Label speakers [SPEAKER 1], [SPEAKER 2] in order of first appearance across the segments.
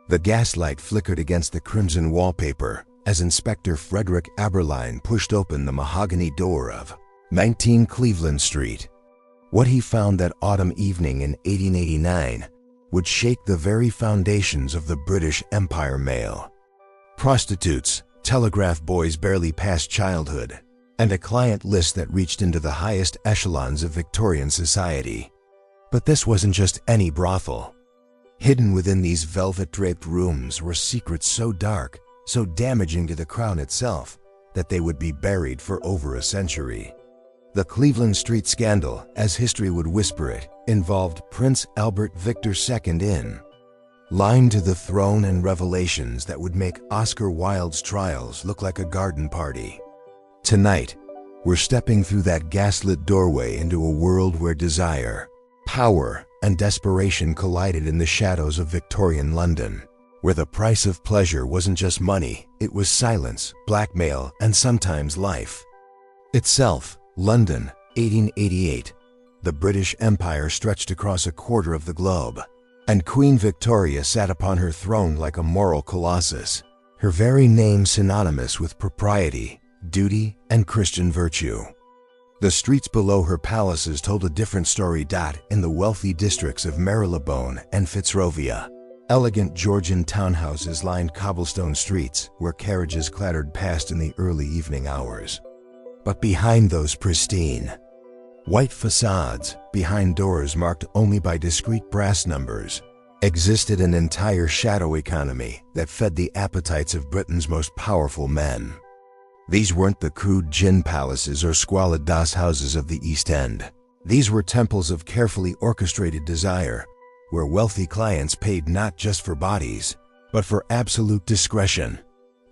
[SPEAKER 1] The gaslight flickered against the crimson wallpaper as Inspector Frederick Aberline pushed open the mahogany door of 19 Cleveland Street. What he found that autumn evening in 1889 would shake the very foundations of the British Empire Mail. Prostitutes, telegraph boys barely past childhood, and a client list that reached into the highest echelons of Victorian society. But this wasn't just any brothel. Hidden within these velvet-draped rooms were secrets so dark, so damaging to the crown itself, that they would be buried for over a century. The Cleveland Street scandal, as history would whisper it, involved Prince Albert Victor II in line to the throne and revelations that would make Oscar Wilde's trials look like a garden party. Tonight, we're stepping through that gaslit doorway into a world where desire, power, and desperation collided in the shadows of Victorian London, where the price of pleasure wasn't just money, it was silence, blackmail, and sometimes life itself. London, 1888. The British Empire stretched across a quarter of the globe, and Queen Victoria sat upon her throne like a moral colossus, her very name synonymous with propriety, duty, and Christian virtue. The streets below her palaces told a different story. In the wealthy districts of Marylebone and Fitzrovia, elegant Georgian townhouses lined cobblestone streets where carriages clattered past in the early evening hours. But behind those pristine, white facades, behind doors marked only by discreet brass numbers, existed an entire shadow economy that fed the appetites of Britain's most powerful men. These weren't the crude gin palaces or squalid doss houses of the East End. These were temples of carefully orchestrated desire, where wealthy clients paid not just for bodies, but for absolute discretion.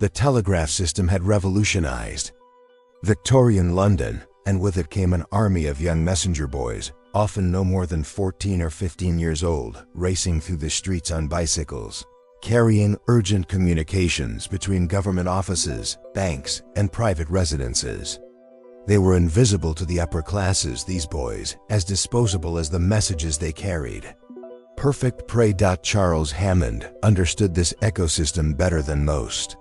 [SPEAKER 1] The telegraph system had revolutionized Victorian London, and with it came an army of young messenger boys, often no more than 14 or 15 years old, racing through the streets on bicycles, carrying urgent communications between government offices, banks, and private residences. They were invisible to the upper classes, these boys, as disposable as the messages they carried. Perfect prey. Charles Hammond understood this ecosystem better than most.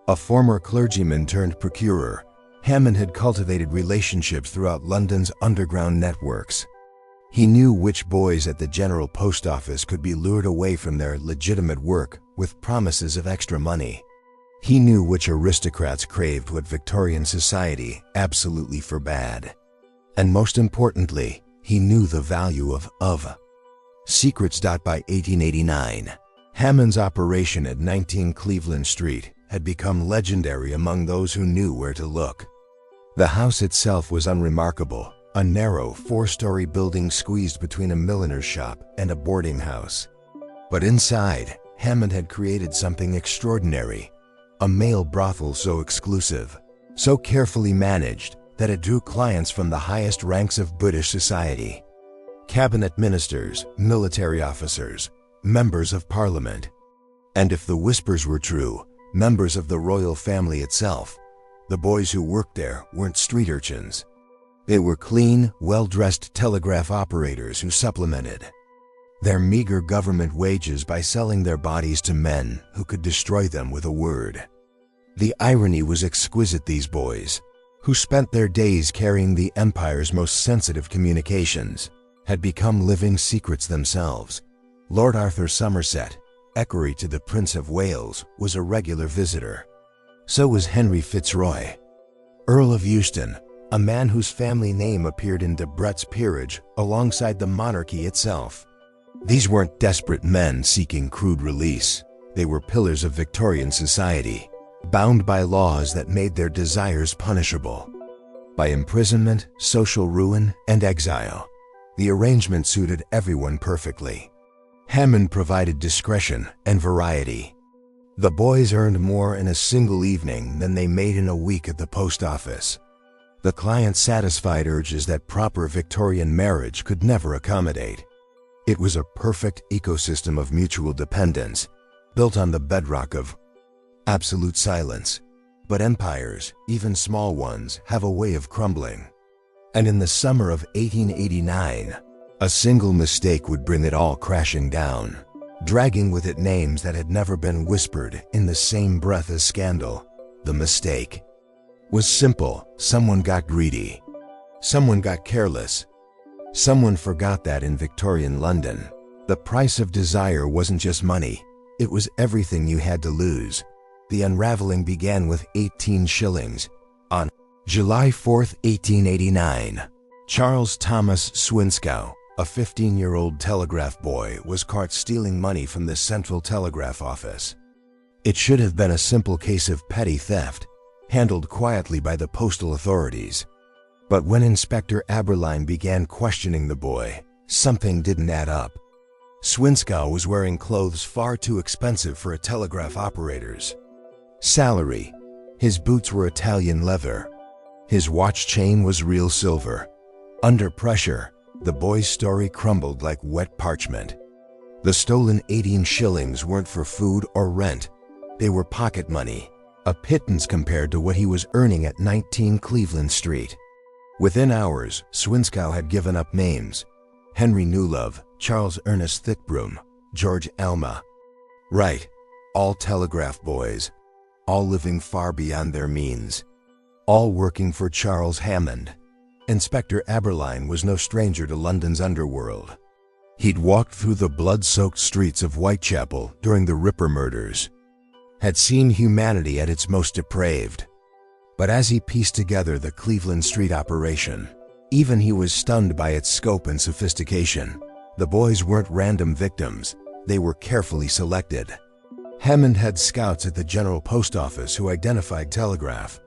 [SPEAKER 1] A former clergyman turned procurer, Hammond had cultivated relationships throughout London's underground networks. He knew which boys at the General Post Office could be lured away from their legitimate work with promises of extra money. He knew which aristocrats craved what Victorian society absolutely forbade. And most importantly, he knew the value of secrets. By 1889, Hammond's operation at 19 Cleveland Street had become legendary among those who knew where to look. The house itself was unremarkable, a narrow four-story building squeezed between a milliner's shop and a boarding house. But inside, Hammond had created something extraordinary, a male brothel so exclusive, so carefully managed that it drew clients from the highest ranks of British society. Cabinet ministers, military officers, members of parliament, and if the whispers were true, members of the royal family itself. The boys who worked there weren't street urchins. They were clean, well-dressed telegraph operators who supplemented their meager government wages by selling their bodies to men who could destroy them with a word. The irony was exquisite. These boys, who spent their days carrying the empire's most sensitive communications, had become living secrets themselves. Lord Arthur Somerset, equerry to the Prince of Wales, was a regular visitor. So was Henry Fitzroy, Earl of Euston, a man whose family name appeared in Debrett's peerage alongside the monarchy itself. These weren't desperate men seeking crude release. They were pillars of Victorian society, bound by laws that made their desires punishable. By imprisonment, social ruin, and exile. The arrangement suited everyone perfectly. Hammond provided discretion and variety. The boys earned more in a single evening than they made in a week at the post office. The client satisfied urges that proper Victorian marriage could never accommodate. It was a perfect ecosystem of mutual dependence, built on the bedrock of absolute silence. But empires, even small ones, have a way of crumbling. And in the summer of 1889, a single mistake would bring it all crashing down. dragging with it names that had never been whispered in the same breath as scandal. The mistake was simple. Someone got greedy. Someone got careless. Someone forgot that in Victorian London, the price of desire wasn't just money, it was everything you had to lose. The unraveling began with 18 shillings. On July 4, 1889, Charles Thomas Swinskow, a 15-year-old telegraph boy, was caught stealing money from the Central Telegraph Office. It should have been a simple case of petty theft, handled quietly by the postal authorities. But when Inspector Aberline began questioning the boy, something didn't add up. Swinskow was wearing clothes far too expensive for a telegraph operator's salary. His boots were Italian leather. His watch chain was real silver. Under pressure, the boy's story crumbled like wet parchment. The stolen 18 shillings weren't for food or rent. They were pocket money, a pittance compared to what he was earning at 19 Cleveland Street. Within hours, Swinskow had given up names: Henry Newlove, Charles Ernest Thickbroom, George Alma. Right, all telegraph boys, all living far beyond their means, all working for Charles Hammond. Inspector Aberline was no stranger to London's underworld. He'd walked through the blood-soaked streets of Whitechapel during the Ripper murders, had seen humanity at its most depraved. But as he pieced together the Cleveland Street operation, even he was stunned by its scope and sophistication. The boys weren't random victims, they were carefully selected. Hammond had scouts at the General Post Office who identified telegraph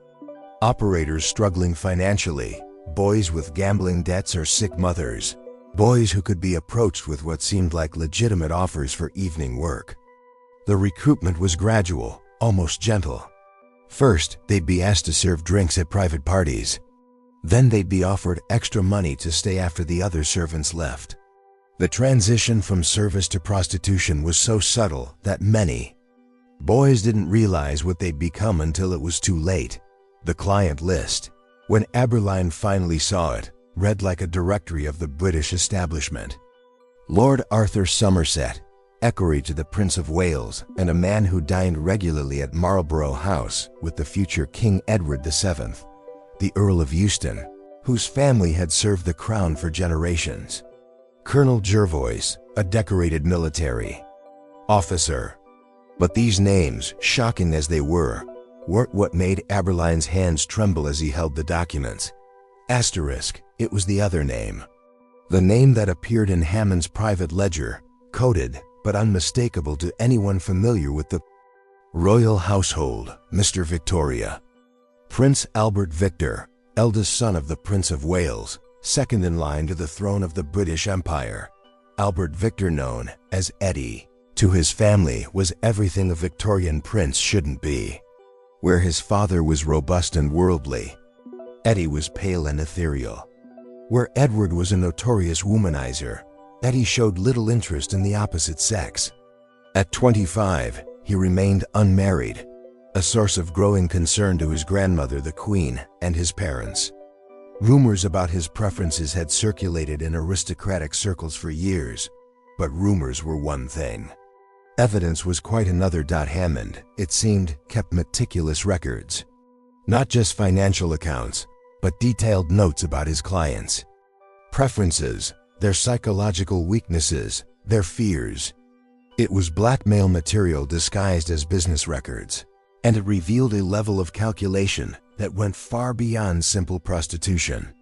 [SPEAKER 1] operators struggling financially, boys with gambling debts or sick mothers, boys who could be approached with what seemed like legitimate offers for evening work. The recruitment was gradual, almost gentle. First, they'd be asked to serve drinks at private parties. Then they'd be offered extra money to stay after the other servants left. The transition from service to prostitution was so subtle that many boys didn't realize what they'd become until it was too late. The client list, when Aberline finally saw it, read like a directory of the British establishment. Lord Arthur Somerset, equerry to the Prince of Wales and a man who dined regularly at Marlborough House with the future King Edward VII. The Earl of Euston, whose family had served the crown for generations. Colonel Jervois, a decorated military officer. But these names, shocking as they were, weren't what made Aberline's hands tremble as he held the documents. Asterisk, it was the other name. The name that appeared in Hammond's private ledger, coded but unmistakable to anyone familiar with the royal household: Mr. Victoria. Prince Albert Victor, eldest son of the Prince of Wales, second in line to the throne of the British Empire. Albert Victor, known as Eddie, to his family was everything a Victorian prince shouldn't be. Where his father was robust and worldly, Eddie was pale and ethereal. Where Edward was a notorious womanizer, Eddie showed little interest in the opposite sex. At 25, he remained unmarried, a source of growing concern to his grandmother, the Queen, and his parents. Rumors about his preferences had circulated in aristocratic circles for years, but rumors were one thing. Evidence was quite another. Hammond, it seemed, kept meticulous records. Not just financial accounts, but detailed notes about his clients' preferences, their psychological weaknesses, their fears. It was blackmail material disguised as business records, and it revealed a level of calculation that went far beyond simple prostitution.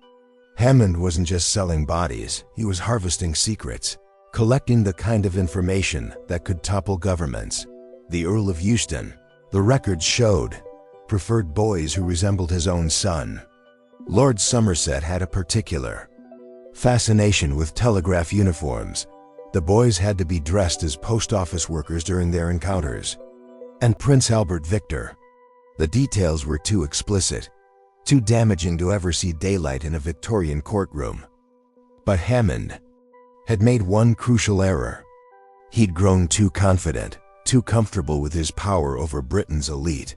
[SPEAKER 1] Hammond wasn't just selling bodies, he was harvesting secrets, collecting the kind of information that could topple governments. The Earl of Euston, the records showed, preferred boys who resembled his own son. Lord Somerset had a particular fascination with telegraph uniforms. The boys had to be dressed as post office workers during their encounters. And Prince Albert Victor, the details were too explicit, too damaging to ever see daylight in a Victorian courtroom. But Hammond had made one crucial error. He'd grown too confident, too comfortable with his power over Britain's elite.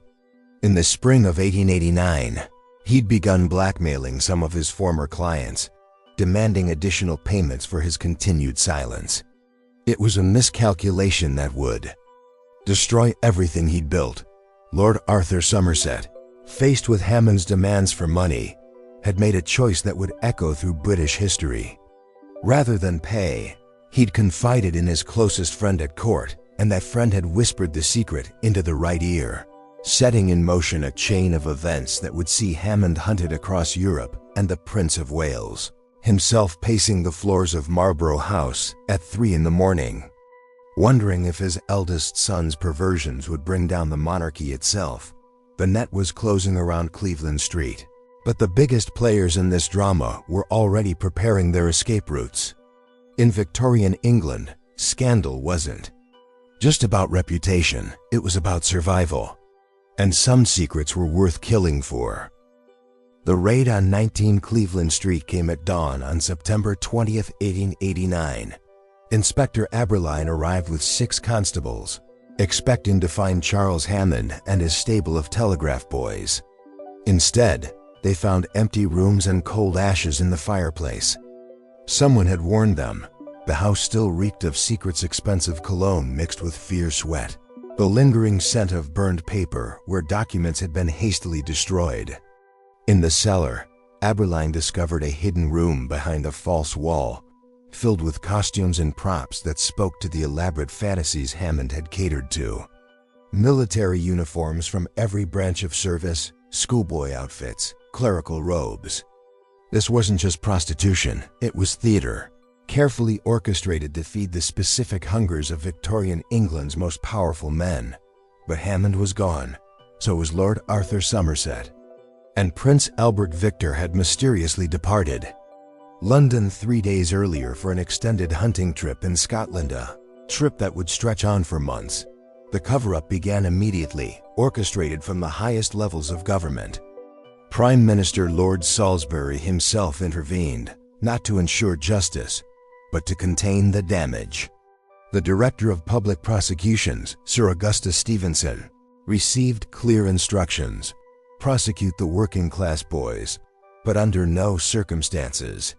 [SPEAKER 1] In the spring of 1889, he'd begun blackmailing some of his former clients, demanding additional payments for his continued silence. It was a miscalculation that would destroy everything he'd built. Lord Arthur Somerset, faced with Hammond's demands for money, had made a choice that would echo through British history. Rather than pay, he'd confided in his closest friend at court, and that friend had whispered the secret into the right ear, setting in motion a chain of events that would see Hammond hunted across Europe and the Prince of Wales himself pacing the floors of Marlborough House at 3 in the morning, wondering if his eldest son's perversions would bring down the monarchy itself. The net was closing around Cleveland Street, but the biggest players in this drama were already preparing their escape routes. In Victorian England, scandal wasn't just about reputation, it was about survival. And some secrets were worth killing for. The raid on 19 Cleveland Street came at dawn on September 20th, 1889. Inspector Aberline arrived with 6 constables, expecting to find Charles Hammond and his stable of telegraph boys. Instead, they found empty rooms and cold ashes in the fireplace. Someone had warned them. The house still reeked of Secret's expensive cologne mixed with fierce sweat, the lingering scent of burned paper where documents had been hastily destroyed. In the cellar, Aberline discovered a hidden room behind a false wall, filled with costumes and props that spoke to the elaborate fantasies Hammond had catered to. Military uniforms from every branch of service, schoolboy outfits, clerical robes. This wasn't just prostitution, it was theater, carefully orchestrated to feed the specific hungers of Victorian England's most powerful men. But Hammond was gone, so was Lord Arthur Somerset. And Prince Albert Victor had mysteriously departed London 3 days earlier for an extended hunting trip in Scotland, a trip that would stretch on for months. The cover-up began immediately, orchestrated from the highest levels of government. Prime Minister Lord Salisbury himself intervened, not to ensure justice, but to contain the damage. The Director of Public Prosecutions, Sir Augustus Stevenson, received clear instructions: prosecute the working-class boys, but under no circumstances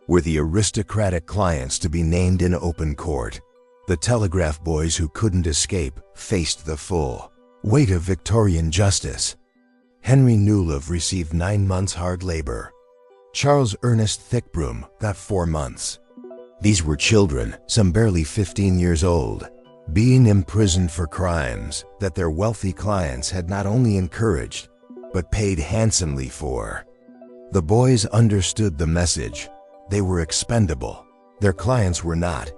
[SPEAKER 1] were the aristocratic clients to be named in open court. The telegraph boys who couldn't escape faced the full weight of Victorian justice. Henry Newlove received 9 months hard labor. Charles Ernest Thickbroom got 4 months. These were children, some barely 15 years old, being imprisoned for crimes that their wealthy clients had not only encouraged, but paid handsomely for. The boys understood the message. They were expendable. Their clients were not.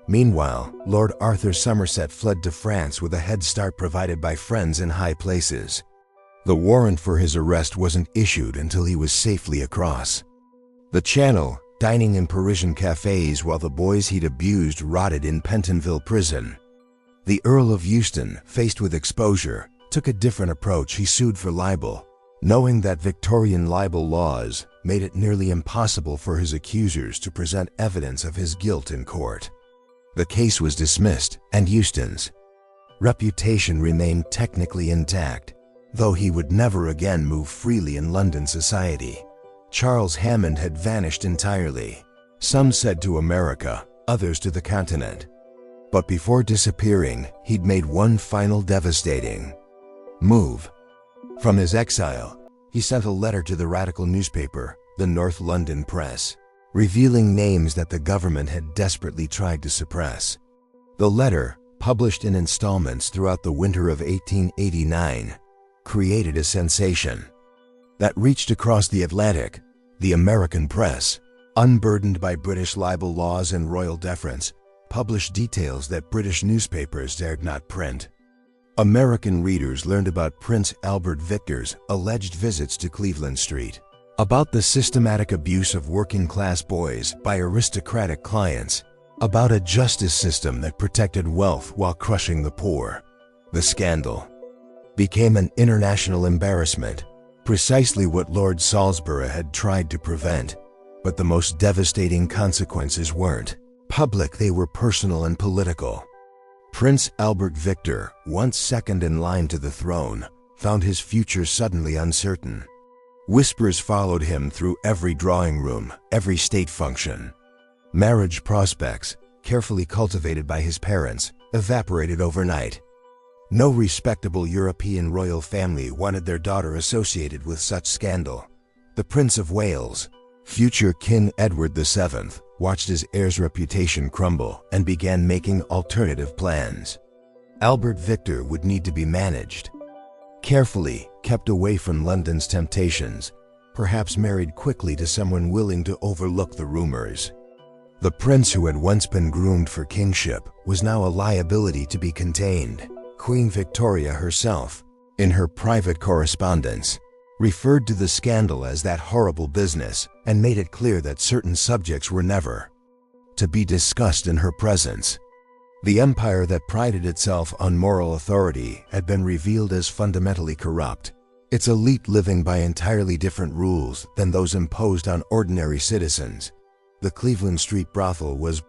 [SPEAKER 1] Meanwhile, Lord Arthur Somerset fled to France with a head start provided by friends in high places. The warrant for his arrest wasn't issued until he was safely across the Channel, dining in Parisian cafes while the boys he'd abused rotted in Pentonville prison. The Earl of Euston, faced with exposure, took a different approach. He sued for libel, knowing that Victorian libel laws made it nearly impossible for his accusers to present evidence of his guilt in court. The case was dismissed, and Euston's reputation remained technically intact, though he would never again move freely in London society. Charles Hammond had vanished entirely. Some said to America, others to the continent. But before disappearing, he'd made one final devastating move. From his exile, he sent a letter to the radical newspaper, the North London Press, revealing names that the government had desperately tried to suppress. The letter, published in installments throughout the winter of 1889, created a sensation that reached across the Atlantic. The American press, unburdened by British libel laws and royal deference, published details that British newspapers dared not print. American readers learned about Prince Albert Victor's alleged visits to Cleveland Street, about the systematic abuse of working-class boys by aristocratic clients, about a justice system that protected wealth while crushing the poor. The scandal became an international embarrassment, precisely what Lord Salisbury had tried to prevent. But the most devastating consequences weren't public, they were personal and political. Prince Albert Victor, once second in line to the throne, found his future suddenly uncertain. Whispers followed him through every drawing room, every state function. Marriage prospects, carefully cultivated by his parents, evaporated overnight. No respectable European royal family wanted their daughter associated with such scandal. The Prince of Wales, future King Edward VII, watched his heir's reputation crumble and began making alternative plans. Albert Victor would need to be managed. Carefully, kept away from London's temptations, perhaps married quickly to someone willing to overlook the rumors. The prince who had once been groomed for kingship was now a liability to be contained. Queen Victoria herself, in her private correspondence, referred to the scandal as that horrible business and made it clear that certain subjects were never to be discussed in her presence. The empire that prided itself on moral authority had been revealed as fundamentally corrupt, its elite living by entirely different rules than those imposed on ordinary citizens. The Cleveland Street brothel was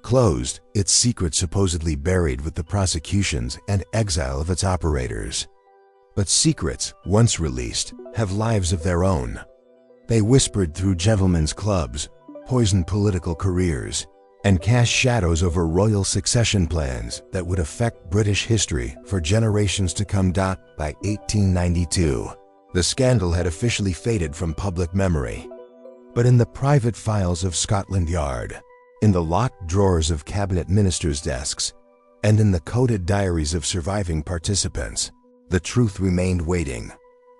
[SPEAKER 1] closed, its secret supposedly buried with the prosecutions and exile of its operators. But secrets, once released, have lives of their own. They whispered through gentlemen's clubs, poisoned political careers, and cast shadows over royal succession plans that would affect British history for generations to come. By 1892, the scandal had officially faded from public memory. But in the private files of Scotland Yard, in the locked drawers of cabinet ministers' desks, and in the coded diaries of surviving participants, the truth remained waiting.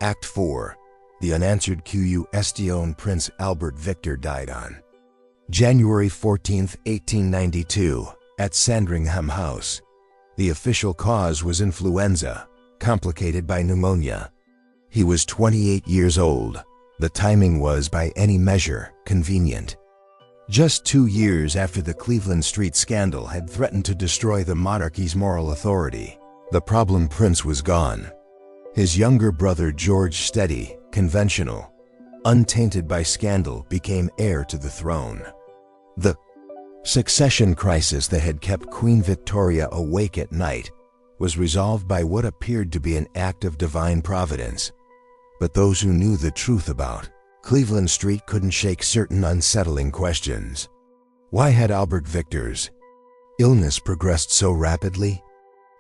[SPEAKER 1] Act 4. The unanswered question. Prince Albert Victor died on January 14, 1892, at Sandringham House. The official cause was influenza, complicated by pneumonia. He was 28 years old. The timing was, by any measure, convenient. Just 2 years after the Cleveland Street scandal had threatened to destroy the monarchy's moral authority, the problem prince was gone. His younger brother George, steady, conventional, untainted by scandal, became heir to the throne. The succession crisis that had kept Queen Victoria awake at night was resolved by what appeared to be an act of divine providence. But those who knew the truth about Cleveland Street couldn't shake certain unsettling questions. Why had Albert Victor's illness progressed so rapidly?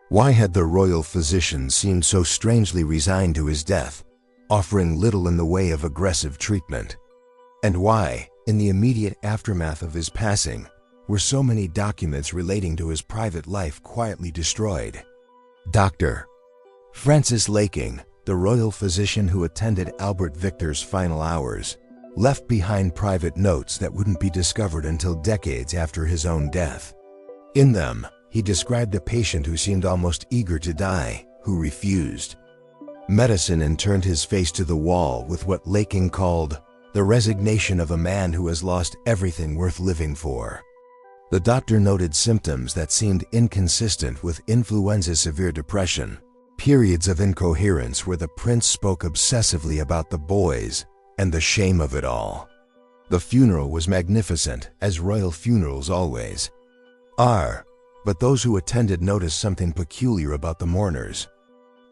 [SPEAKER 1] Why had the royal physician seemed so strangely resigned to his death, offering little in the way of aggressive treatment? And why, in the immediate aftermath of his passing, were so many documents relating to his private life quietly destroyed? Dr. Francis Laking, the royal physician who attended Albert Victor's final hours, left behind private notes that wouldn't be discovered until decades after his own death. In them, he described a patient who seemed almost eager to die, who refused medicine and turned his face to the wall with what Laking called the resignation of a man who has lost everything worth living for. The doctor noted symptoms that seemed inconsistent with influenza, severe depression, periods of incoherence where the prince spoke obsessively about the boys, and the shame of it all. The funeral was magnificent, as royal funerals always are, but those who attended noticed something peculiar about the mourners.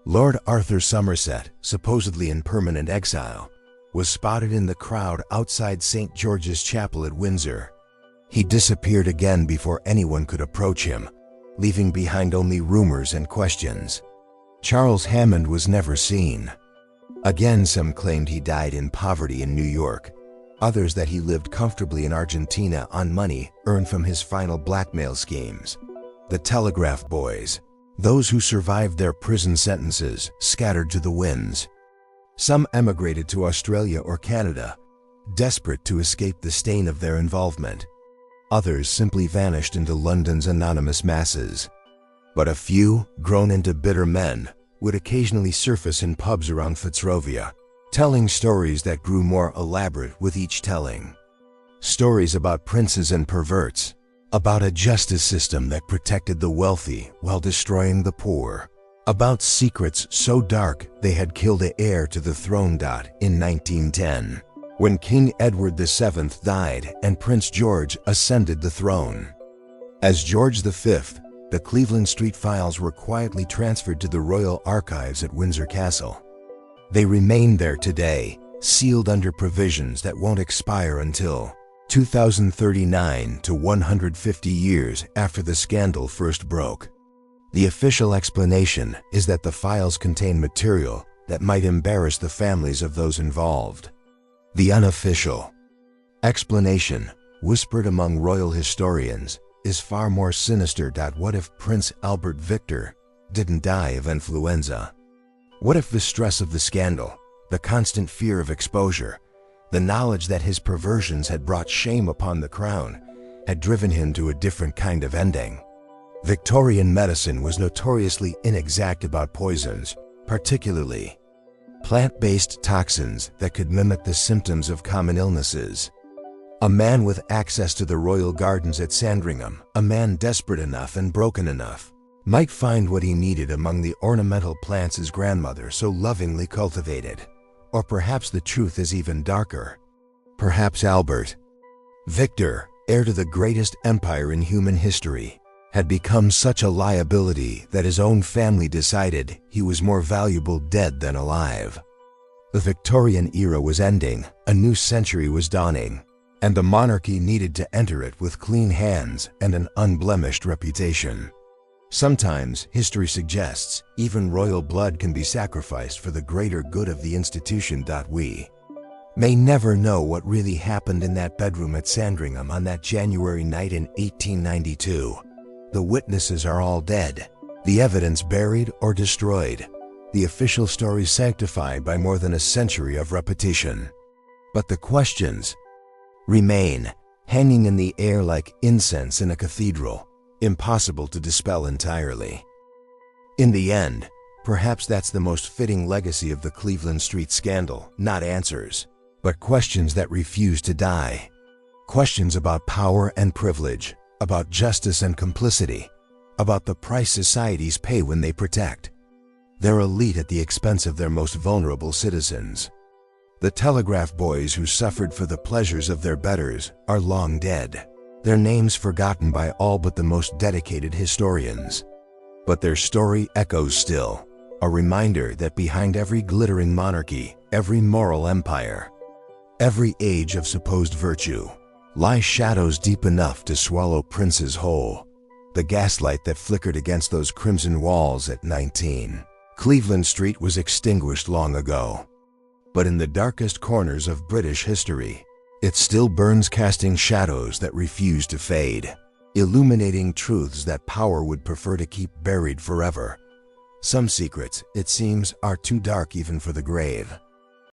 [SPEAKER 1] Lord Arthur Somerset, supposedly in permanent exile, was spotted in the crowd outside St. George's Chapel at Windsor. He disappeared again before anyone could approach him, leaving behind only rumors and questions. Charles Hammond was never seen. Again, some claimed he died in poverty in New York, others that he lived comfortably in Argentina on money earned from his final blackmail schemes. The telegraph boys, those who survived their prison sentences, scattered to the winds. Some emigrated to Australia or Canada, desperate to escape the stain of their involvement. Others simply vanished into London's anonymous masses. But a few, grown into bitter men, would occasionally surface in pubs around Fitzrovia, telling stories that grew more elaborate with each telling. Stories about princes and perverts, about a justice system that protected the wealthy while destroying the poor, about secrets so dark they had killed the heir to the throne. In 1910, when King Edward VII died and Prince George ascended the throne. As George V, the Cleveland Street files were quietly transferred to the Royal Archives at Windsor Castle. They remain there today, sealed under provisions that won't expire until 2039 to 150 years after the scandal first broke. The official explanation is that the files contain material that might embarrass the families of those involved. The unofficial explanation, whispered among royal historians, is far more sinister. What if Prince Albert Victor didn't die of influenza? What if the stress of the scandal, the constant fear of exposure, the knowledge that his perversions had brought shame upon the crown, had driven him to a different kind of ending? Victorian medicine was notoriously inexact about poisons, particularly plant-based toxins that could mimic the symptoms of common illnesses. A man with access to the royal gardens at Sandringham, a man desperate enough and broken enough, might find what he needed among the ornamental plants his grandmother so lovingly cultivated. Or perhaps the truth is even darker. Perhaps Albert Victor, heir to the greatest empire in human history, had become such a liability that his own family decided he was more valuable dead than alive. The Victorian era was ending, a new century was dawning, and the monarchy needed to enter it with clean hands and an unblemished reputation. Sometimes, history suggests, even royal blood can be sacrificed for the greater good of the institution. We may never know what really happened in that bedroom at Sandringham on that January night in 1892. The witnesses are all dead, the evidence buried or destroyed, the official story sanctified by more than a century of repetition. But the questions remain, hanging in the air like incense in a cathedral, impossible to dispel entirely. In the end, perhaps that's the most fitting legacy of the Cleveland Street scandal, not answers, but questions that refuse to die. Questions about power and privilege, about justice and complicity, about the price societies pay when they protect their elite at the expense of their most vulnerable citizens. The telegraph boys who suffered for the pleasures of their betters are long dead, their names forgotten by all but the most dedicated historians. But their story echoes still, a reminder that behind every glittering monarchy, every moral empire, every age of supposed virtue, lie shadows deep enough to swallow princes whole. The gaslight that flickered against those crimson walls at 19 Cleveland Street was extinguished long ago. But in the darkest corners of British history, it still burns, casting shadows that refuse to fade, illuminating truths that power would prefer to keep buried forever. Some secrets, it seems, are too dark even for the grave.